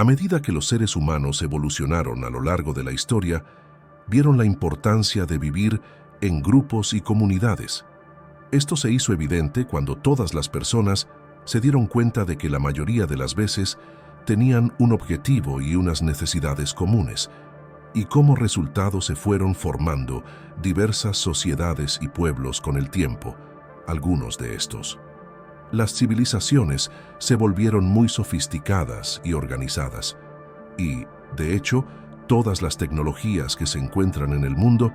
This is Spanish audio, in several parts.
A medida que los seres humanos evolucionaron a lo largo de la historia, vieron la importancia de vivir en grupos y comunidades. Esto se hizo evidente cuando todas las personas se dieron cuenta de que la mayoría de las veces tenían un objetivo y unas necesidades comunes, y como resultado se fueron formando diversas sociedades y pueblos con el tiempo, algunos de estos. Las civilizaciones se volvieron muy sofisticadas y organizadas, y, de hecho, todas las tecnologías que se encuentran en el mundo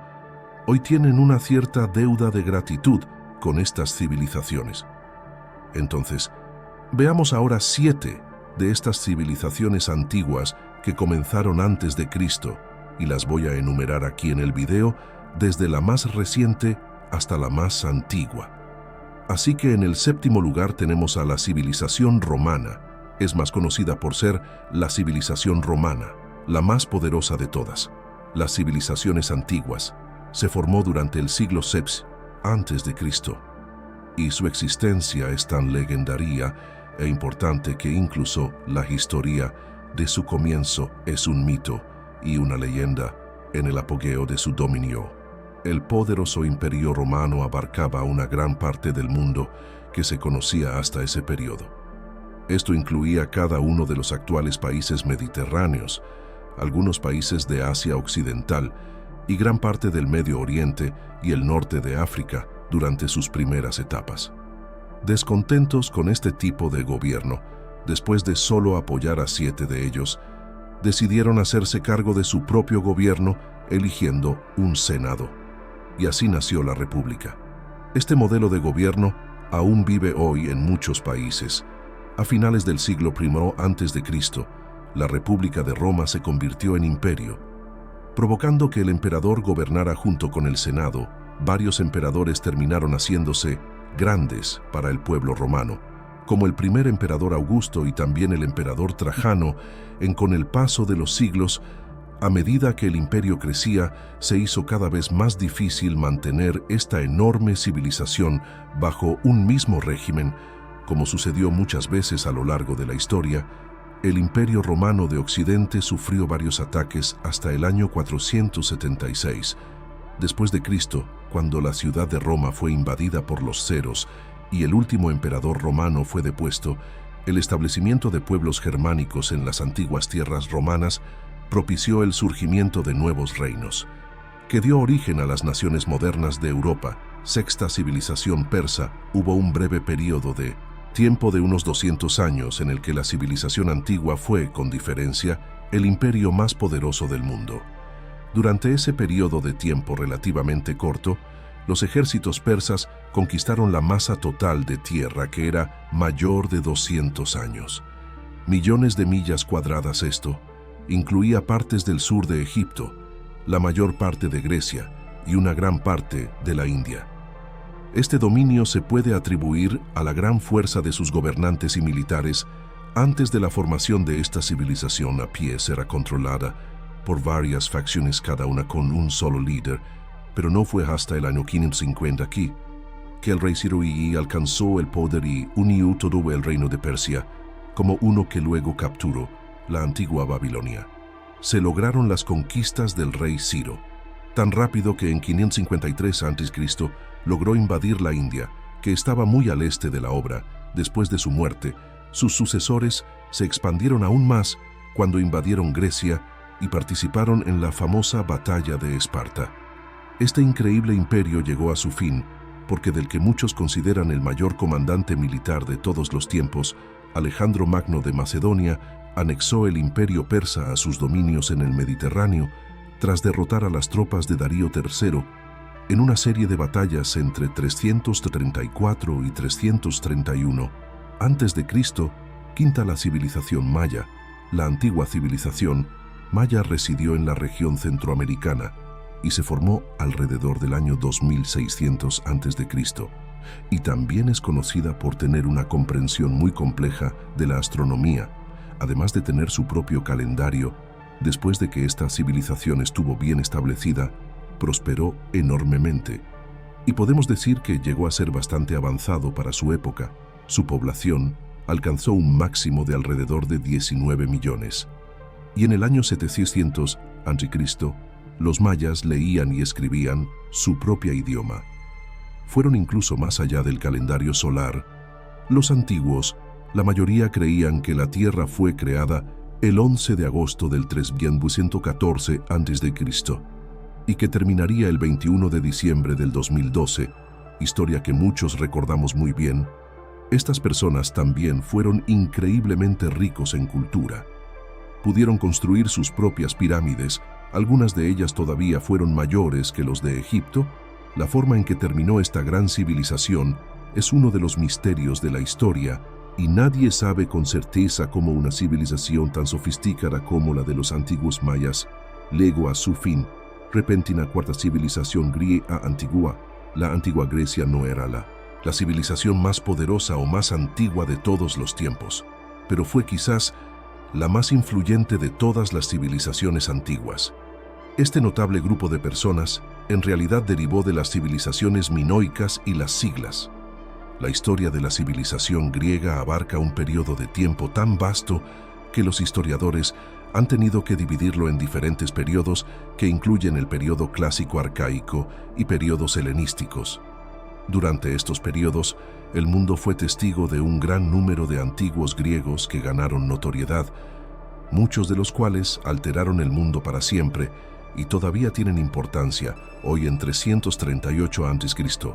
hoy tienen una cierta deuda de gratitud con estas civilizaciones. Entonces, veamos ahora 7 de estas civilizaciones antiguas que comenzaron antes de Cristo, y las voy a enumerar aquí en el video, desde la más reciente hasta la más antigua. Así que en el 7º lugar tenemos a la civilización romana. Es más conocida por ser la civilización romana, la más poderosa de todas. Las civilizaciones antiguas se formó durante el siglo VI antes de Cristo, y su existencia es tan legendaria e importante que incluso la historia de su comienzo es un mito y una leyenda en el apogeo de su dominio. El poderoso imperio romano abarcaba una gran parte del mundo que se conocía hasta ese periodo. Esto incluía cada uno de los actuales países mediterráneos, algunos países de Asia Occidental y gran parte del Medio Oriente y el norte de África durante sus primeras etapas. Descontentos con este tipo de gobierno, después de solo apoyar a 7 de ellos, decidieron hacerse cargo de su propio gobierno eligiendo un senado. Y así nació la República. Este modelo de gobierno aún vive hoy en muchos países. A finales del siglo I a.C., la República de Roma se convirtió en imperio, provocando que el emperador gobernara junto con el Senado. Varios emperadores terminaron haciéndose grandes para el pueblo romano, como el primer emperador Augusto y también el emperador Trajano. Con el paso de los siglos, a medida que el imperio crecía, se hizo cada vez más difícil mantener esta enorme civilización bajo un mismo régimen. Como sucedió muchas veces a lo largo de la historia, el Imperio Romano de Occidente sufrió varios ataques hasta el año 476 después de Cristo, cuando la ciudad de Roma fue invadida por los ceros y el último emperador romano fue depuesto. El establecimiento de pueblos germánicos en las antiguas tierras romanas propició el surgimiento de nuevos reinos, que dio origen a las naciones modernas de Europa. Sexta civilización persa. Hubo un breve periodo de tiempo de unos 200 años en el que la civilización antigua fue, con diferencia, el imperio más poderoso del mundo. Durante ese periodo de tiempo relativamente corto, los ejércitos persas conquistaron la masa total de tierra, que era mayor de 200 años. Millones de millas cuadradas. Esto incluía partes del sur de Egipto, la mayor parte de Grecia y una gran parte de la India. Este dominio se puede atribuir a la gran fuerza de sus gobernantes y militares. Antes de la formación de esta civilización a pie era controlada por varias facciones, cada una con un solo líder, pero no fue hasta el año 550 aquí que el rey Ciro alcanzó el poder y unió todo el reino de Persia como uno que luego capturó la antigua Babilonia. Se lograron las conquistas del rey Ciro tan rápido que en 553 a.C. logró invadir la India, que estaba muy al este de la obra. Después de su muerte, sus sucesores se expandieron aún más cuando invadieron Grecia y participaron en la famosa batalla de Esparta. Este increíble imperio llegó a su fin porque del que muchos consideran el mayor comandante militar de todos los tiempos, Alejandro Magno de Macedonia, anexó el imperio persa a sus dominios en el Mediterráneo tras derrotar a las tropas de Darío III en una serie de batallas entre 334 y 331 a.C. Quinta, la civilización maya. La antigua civilización maya residió en la región centroamericana y se formó alrededor del año 2600 a.C. y también es conocida por tener una comprensión muy compleja de la astronomía, además de tener su propio calendario. Después de que esta civilización estuvo bien establecida, prosperó enormemente, y podemos decir que llegó a ser bastante avanzado para su época. Su población alcanzó un máximo de alrededor de 19 millones. y en el año 700 a.C., los mayas leían y escribían su propio idioma. Fueron incluso más allá del calendario solar. Los antiguos, la mayoría creían que la Tierra fue creada el 11 de agosto del 314 a.C. y que terminaría el 21 de diciembre del 2012, historia que muchos recordamos muy bien. Estas personas también fueron increíblemente ricos en cultura. Pudieron construir sus propias pirámides, algunas de ellas todavía fueron mayores que los de Egipto. La forma en que terminó esta gran civilización es uno de los misterios de la historia, y nadie sabe con certeza cómo una civilización tan sofisticada como la de los antiguos mayas llegó a su fin. Repentina cuarta civilización griega antigua. La antigua Grecia no era la civilización más poderosa o más antigua de todos los tiempos, pero fue quizás la más influyente de todas las civilizaciones antiguas. Este notable grupo de personas en realidad derivó de las civilizaciones minoicas y las siglas. La historia de la civilización griega abarca un periodo de tiempo tan vasto que los historiadores han tenido que dividirlo en diferentes periodos que incluyen el periodo clásico arcaico y periodos helenísticos. Durante estos periodos, el mundo fue testigo de un gran número de antiguos griegos que ganaron notoriedad, muchos de los cuales alteraron el mundo para siempre y todavía tienen importancia hoy en 338 a.C.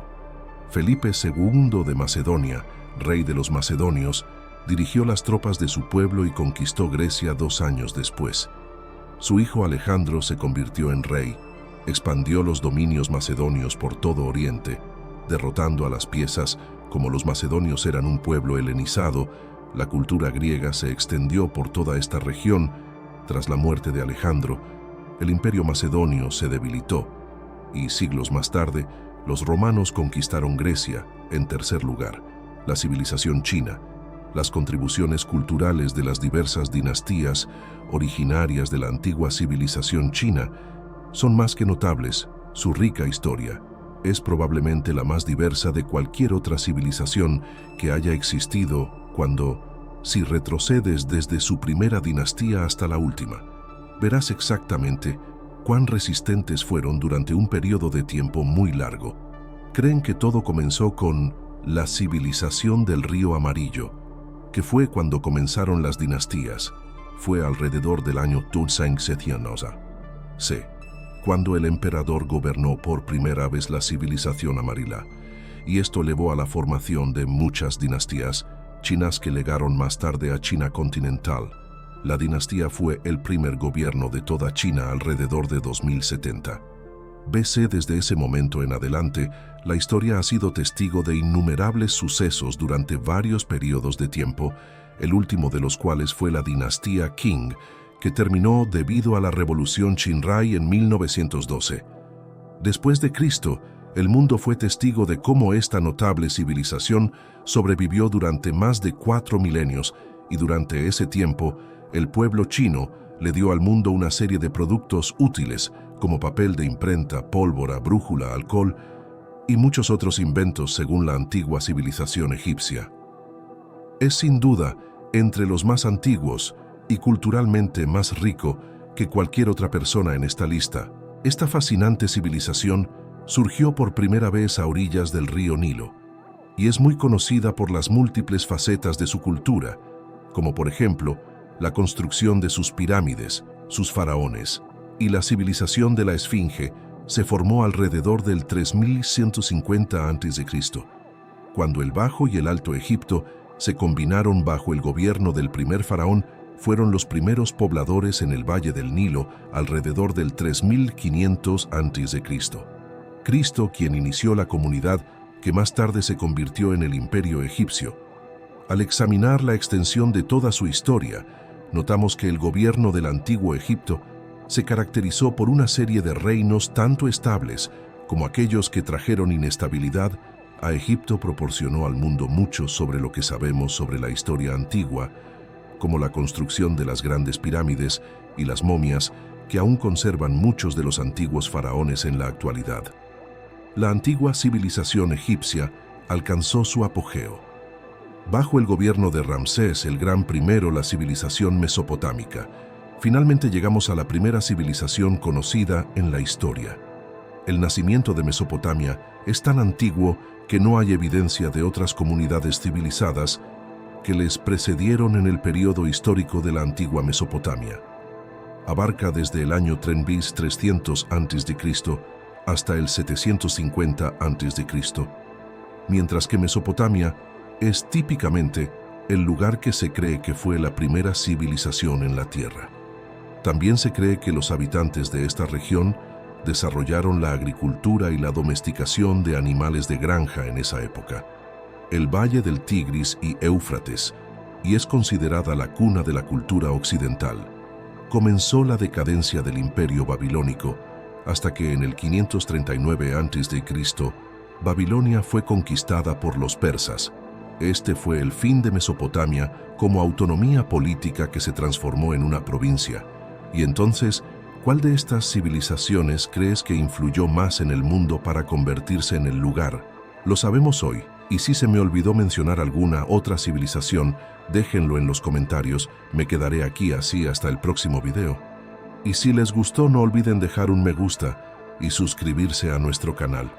Felipe II de Macedonia, rey de los macedonios, dirigió las tropas de su pueblo y conquistó Grecia 2 años después. Su hijo Alejandro se convirtió en rey, expandió los dominios macedonios por todo Oriente, derrotando a las piezas. Como los macedonios eran un pueblo helenizado, la cultura griega se extendió por toda esta región. Tras la muerte de Alejandro, el imperio macedonio se debilitó, y siglos más tarde, los romanos conquistaron Grecia. En tercer lugar, la civilización china. Las contribuciones culturales de las diversas dinastías originarias de la antigua civilización china son más que notables. Su rica historia es probablemente la más diversa de cualquier otra civilización que haya existido si retrocedes desde su primera dinastía hasta la última. Verás exactamente cuán resistentes fueron durante un periodo de tiempo muy largo. Creen que todo comenzó con la civilización del río Amarillo, que fue cuando comenzaron las dinastías. Fue alrededor del año 200 C, cuando el emperador gobernó por primera vez la civilización amarilla, y esto llevó a la formación de muchas dinastías chinas que llegaron más tarde a China continental. La dinastía fue el primer gobierno de toda China alrededor de 2070 BC. Desde ese momento en adelante, la historia ha sido testigo de innumerables sucesos durante varios periodos de tiempo, el último de los cuales fue la dinastía Qing, que terminó debido a la Revolución Xinhai en 1912. Después de Cristo, el mundo fue testigo de cómo esta notable civilización sobrevivió durante más de 4 milenios, y durante ese tiempo, el pueblo chino le dio al mundo una serie de productos útiles como papel de imprenta, pólvora, brújula, alcohol y muchos otros inventos según la antigua civilización egipcia. Es sin duda entre los más antiguos y culturalmente más rico que cualquier otra persona en esta lista. Esta fascinante civilización surgió por primera vez a orillas del río Nilo y es muy conocida por las múltiples facetas de su cultura, como por ejemplo la construcción de sus pirámides, sus faraones, y la civilización de la Esfinge se formó alrededor del 3150 a.C., cuando el Bajo y el Alto Egipto se combinaron bajo el gobierno del primer faraón. Fueron los primeros pobladores en el Valle del Nilo alrededor del 3500 a.C. Cristo, quien inició la comunidad que más tarde se convirtió en el Imperio Egipcio. Al examinar la extensión de toda su historia, notamos que el gobierno del antiguo Egipto se caracterizó por una serie de reinos tanto estables como aquellos que trajeron inestabilidad. A Egipto proporcionó al mundo mucho sobre lo que sabemos sobre la historia antigua, como la construcción de las grandes pirámides y las momias que aún conservan muchos de los antiguos faraones en la actualidad. La antigua civilización egipcia alcanzó su apogeo bajo el gobierno de Ramsés el Gran I. La civilización mesopotámica Finalmente llegamos a la primera civilización conocida en la historia. El nacimiento de Mesopotamia es tan antiguo que no hay evidencia de otras comunidades civilizadas que les precedieron en el periodo histórico de la antigua Mesopotamia. Abarca desde el año 3300 a.C. hasta el 750 a.C., mientras que Mesopotamia es típicamente el lugar que se cree que fue la primera civilización en la Tierra. También se cree que los habitantes de esta región desarrollaron la agricultura y la domesticación de animales de granja en esa época. El valle del Tigris y Éufrates, y es considerada la cuna de la cultura occidental. Comenzó la decadencia del Imperio Babilónico hasta que en el 539 a.C. Babilonia fue conquistada por los persas. Este fue el fin de Mesopotamia como autonomía política que se transformó en una provincia. Y entonces, ¿cuál de estas civilizaciones crees que influyó más en el mundo para convertirse en el lugar? Lo sabemos hoy, y si se me olvidó mencionar alguna otra civilización, déjenlo en los comentarios, me quedaré aquí así hasta el próximo video. Y si les gustó, no olviden dejar un me gusta y suscribirse a nuestro canal.